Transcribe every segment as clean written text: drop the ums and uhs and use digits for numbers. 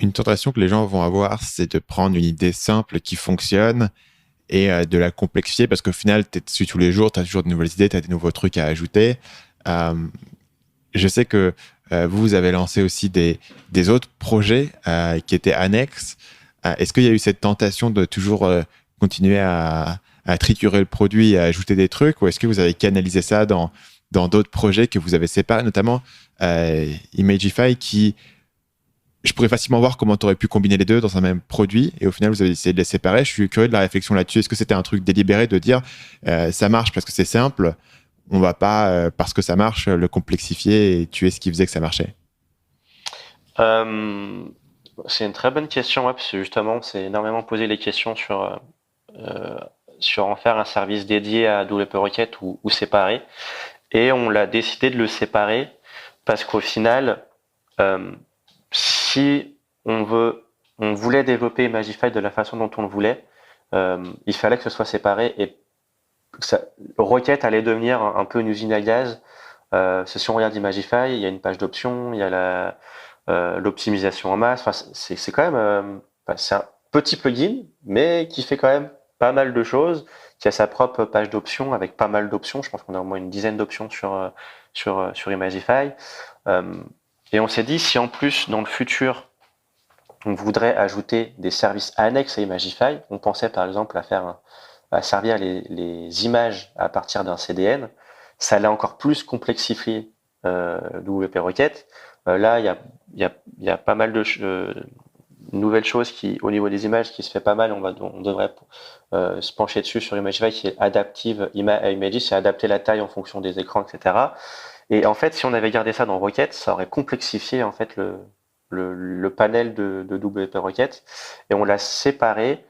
Une tentation que les gens vont avoir, c'est de prendre une idée simple qui fonctionne et de la complexifier parce qu'au final, tu es dessus tous les jours, tu as toujours de nouvelles idées, tu as des nouveaux trucs à ajouter. Euh, je sais que vous avez lancé aussi des autres projets qui étaient annexes. Est-ce qu'il y a eu cette tentation de toujours continuer à triturer le produit et à ajouter des trucs, ou est-ce que vous avez canalisé ça dans d'autres projets que vous avez séparés, notamment Imagify, qui je pourrais facilement voir comment tu aurais pu combiner les deux dans un même produit, et au final vous avez essayé de les séparer. Je suis curieux de la réflexion là-dessus. Est-ce que c'était un truc délibéré de dire ça marche parce que c'est simple, on va pas parce que ça marche le complexifier et tuer ce qui faisait que ça marchait? Euh, c'est une très bonne question, ouais, parce que justement, on s'est énormément posé les questions euh, sur en faire un service dédié à Developer Requête ou séparé. Et on l'a décidé de le séparer parce qu'au final, euh, si on veut, on voulait développer Imagify de la façon dont on le voulait, il fallait que ce soit séparé et que ça, Requête allait devenir un peu une usine à gaz. Si on regarde Imagify, il y a une page d'options, il y a l'optimisation en masse. Enfin, c'est quand même c'est un petit plugin, mais qui fait quand même pas mal de choses, qui a sa propre page d'options avec pas mal d'options. Je pense qu'on a au moins une dizaine d'options sur Imagify. Euh, et on s'est dit, si en plus, dans le futur, on voudrait ajouter des services annexes à Imagify, on pensait par exemple à servir les images à partir d'un CDN, ça allait encore plus complexifier WP Rocket. Là, il y a pas mal de nouvelles choses qui, au niveau des images, qui se fait pas mal. On devrait se pencher dessus sur Imagify, qui est adaptive à Images, c'est adapter la taille en fonction des écrans, etc. Et en fait, si on avait gardé ça dans Rocket, ça aurait complexifié en fait le panel de WP Rocket, et on l'a séparé.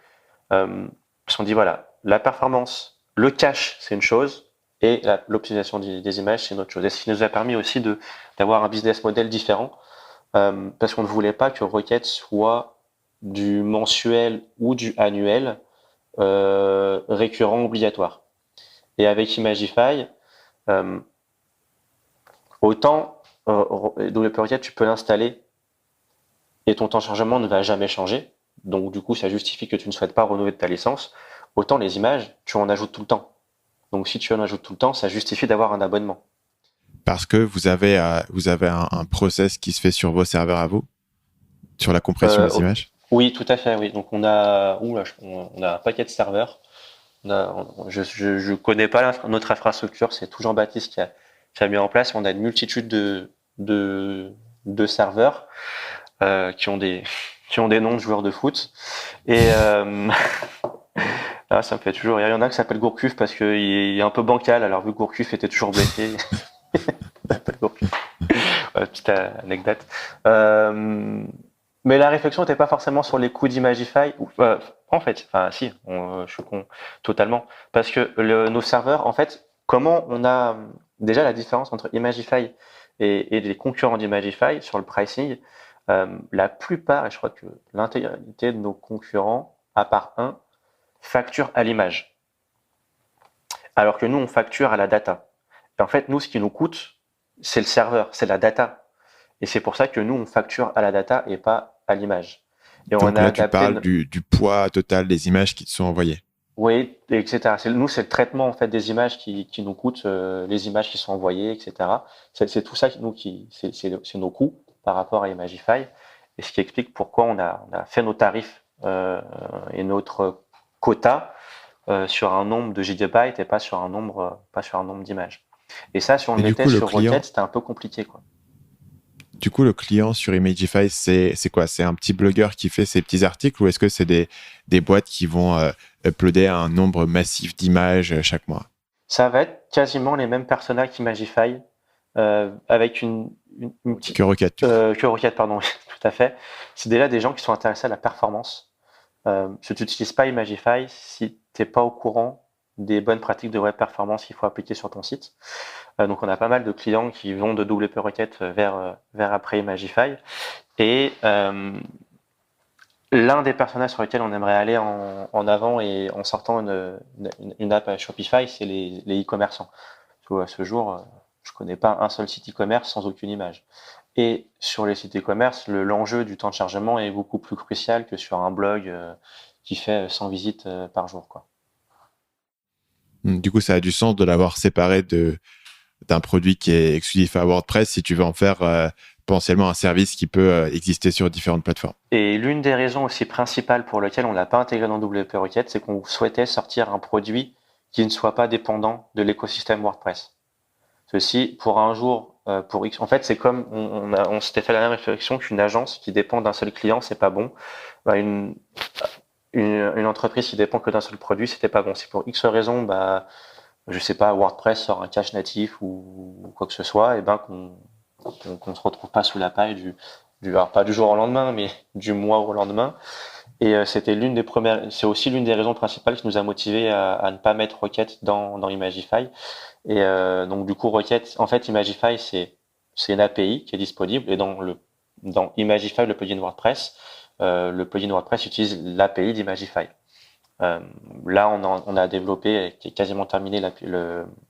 Parce qu'on dit voilà, la performance, le cache, c'est une chose, et l'optimisation des images, c'est une autre chose. Et ce qui nous a permis aussi d'avoir un business model différent, parce qu'on ne voulait pas que Rocket soit du mensuel ou du annuel récurrent obligatoire. Et avec Imagify, euh, autant WP Rocket, tu peux l'installer et ton temps de chargement ne va jamais changer. Donc du coup, ça justifie que tu ne souhaites pas renouveler ta licence. Autant les images, tu en ajoutes tout le temps. Donc si tu en ajoutes tout le temps, ça justifie d'avoir un abonnement. Parce que vous avez un process qui se fait sur vos serveurs à vous, sur la compression Euh, des images. oui, tout à fait, oui. Donc on a un paquet de serveurs. Je connais pas notre infrastructure, c'est tout Jean-Baptiste qui a mis en place. On a une multitude de, de serveurs qui ont qui ont des noms de joueurs de foot. Et ça me fait toujours rire. Il y en a qui s'appelle Gourcuff parce qu'il est un peu bancal, alors vu que Gourcuff était toujours blessé, on l'appelle Gourcuff. Petite anecdote. Euh, mais la réflexion n'était pas forcément sur les coûts d'Imagify. En fait, enfin si, je suis con totalement. Parce que nos serveurs, en fait, comment on a déjà la différence entre Imagify et les concurrents d'Imagify sur le pricing, la plupart, et je crois que l'intégralité de nos concurrents, à part un, facturent à l'image. Alors que nous, on facture à la data. Et en fait, nous, ce qui nous coûte, c'est le serveur, c'est la data. Et c'est pour ça que nous, on facture à la data et pas à l'image. Et on Donc a là, tu adapté, parles du poids total des images qui te sont envoyées. oui, etc. Nous, c'est le traitement en fait des images qui nous coûte, les images qui sont envoyées, etc. C'est tout ça c'est nos coûts par rapport à Imagify, et ce qui explique pourquoi on a fait nos tarifs et notre quota sur un nombre de gigabytes et pas sur un nombre d'images. Et ça, si on le Et mettait sur Rocket, c'était un peu compliqué, quoi. du coup, le client sur Imagify, c'est quoi? C'est un petit blogueur qui fait ses petits articles, ou est-ce que c'est des boîtes qui vont uploader un nombre massif d'images chaque mois? Ça va être quasiment les mêmes personnages qu'Imagify, avec une petite Que requête, du coup. que Rocket, pardon, tout à fait. C'est déjà des gens qui sont intéressés à la performance. Si tu n'utilises pas Imagify, si tu n'es pas au courant des bonnes pratiques de web performance qu'il faut appliquer sur ton site. Donc on a pas mal de clients qui vont de WP Rocket vers après Imagify. Et l'un des personnages sur lesquels on aimerait aller en avant et en sortant une app à Shopify, c'est les e-commerçants. À ce jour, je connais pas un seul site e-commerce sans aucune image. Et sur les sites e-commerce, l'enjeu du temps de chargement est beaucoup plus crucial que sur un blog qui fait 100 visites par jour, quoi. Du coup, ça a du sens de l'avoir séparé d'un produit qui est exclusif à WordPress si tu veux en faire potentiellement un service qui peut exister sur différentes plateformes. Et l'une des raisons aussi principales pour lesquelles on l'a pas intégré dans WP Rocket, c'est qu'on souhaitait sortir un produit qui ne soit pas dépendant de l'écosystème WordPress. Ceci, pour un jour, pour X, en fait, c'est comme on s'était fait la même réflexion qu'une agence qui dépend d'un seul client, c'est pas bon. Bah, une entreprise qui dépend que d'un seul produit, c'était pas bon. Si pour X raisons, bah, je sais pas, WordPress sort un cache natif ou quoi que ce soit, et ben qu'on se retrouve pas sous la paille alors pas du jour au lendemain, mais du mois au lendemain. Et c'est aussi l'une des raisons principales qui nous a motivé à ne pas mettre Rocket dans Imagify. Et donc du coup Rocket, en fait Imagify c'est une API qui est disponible et dans Imagify le plugin WordPress, le plugin WordPress utilise l'API d'Imagify. Là on a développé qui est quasiment terminé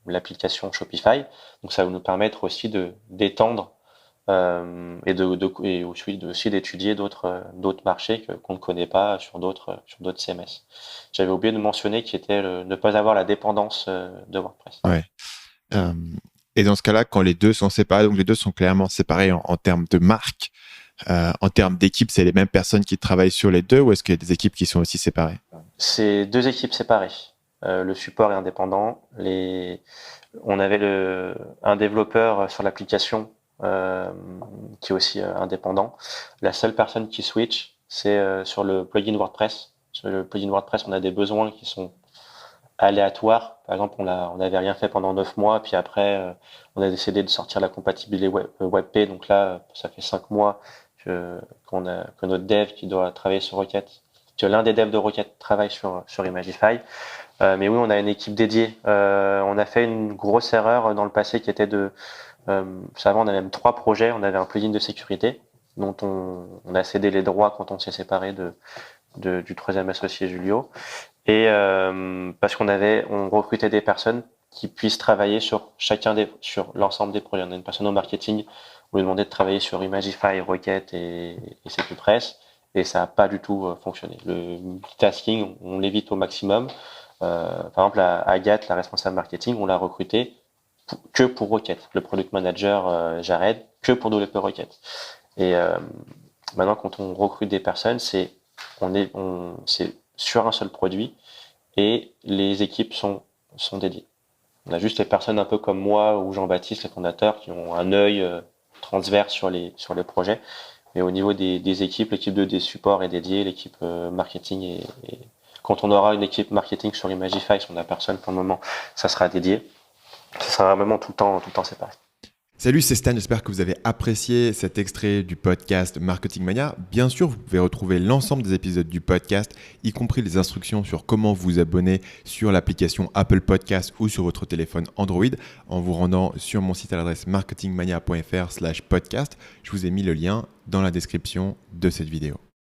l'application Shopify, donc ça va nous permettre aussi d'étendre et aussi d'étudier d'autres marchés qu'on ne connaît pas sur d'autres CMS. J'avais oublié de mentionner qui était ne pas avoir la dépendance de WordPress. Ouais. Et dans ce cas-là, quand les deux sont séparés, donc les deux sont clairement séparés en termes de marque, en termes d'équipe, c'est les mêmes personnes qui travaillent sur les deux ou est-ce qu'il y a des équipes qui sont aussi séparées? C'est deux équipes séparées. Le support est indépendant. On avait un développeur sur l'application qui est aussi indépendant. La seule personne qui switch, c'est sur le plugin WordPress. Sur le plugin WordPress, on a des besoins qui sont aléatoires. Par exemple, on n'avait rien fait pendant 9 mois, puis après, on a décidé de sortir la compatibilité WebP. Donc là, ça fait 5 mois que notre dev qui doit travailler sur Rocket, que l'un des devs de Rocket travaille sur Imagify. Mais oui, on a une équipe dédiée. On a fait une grosse erreur dans le passé qui était avant, on avait même 3 projets. On avait un plugin de sécurité dont on a cédé les droits quand on s'est séparé du troisième associé Julio. Et parce on recrutait des personnes qui puissent travailler sur l'ensemble des projets. On a une personne au marketing, on lui demandait de travailler sur Imagify, Rocket et CQPress, et ça n'a pas du tout fonctionné. Le multitasking, on l'évite au maximum. Par exemple, Agathe, la responsable marketing, on l'a recrutée que pour Rocket. Le product manager Jared, que pour WP Rocket. Et maintenant, quand on recrute des personnes, c'est sur un seul produit et les équipes sont dédiées. On a juste les personnes un peu comme moi ou Jean-Baptiste, les fondateurs, qui ont un œil transverse sur les projets. Mais au niveau des équipes, l'équipe des supports est dédiée, l'équipe marketing et quand on aura une équipe marketing sur Imagify, si on n'a personne pour le moment, ça sera dédié. Ça sera vraiment tout le temps séparé. Salut, c'est Stan, j'espère que vous avez apprécié cet extrait du podcast Marketing Mania. Bien sûr, vous pouvez retrouver l'ensemble des épisodes du podcast, y compris les instructions sur comment vous abonner sur l'application Apple Podcast ou sur votre téléphone Android en vous rendant sur mon site à l'adresse marketingmania.fr/podcast. Je vous ai mis le lien dans la description de cette vidéo.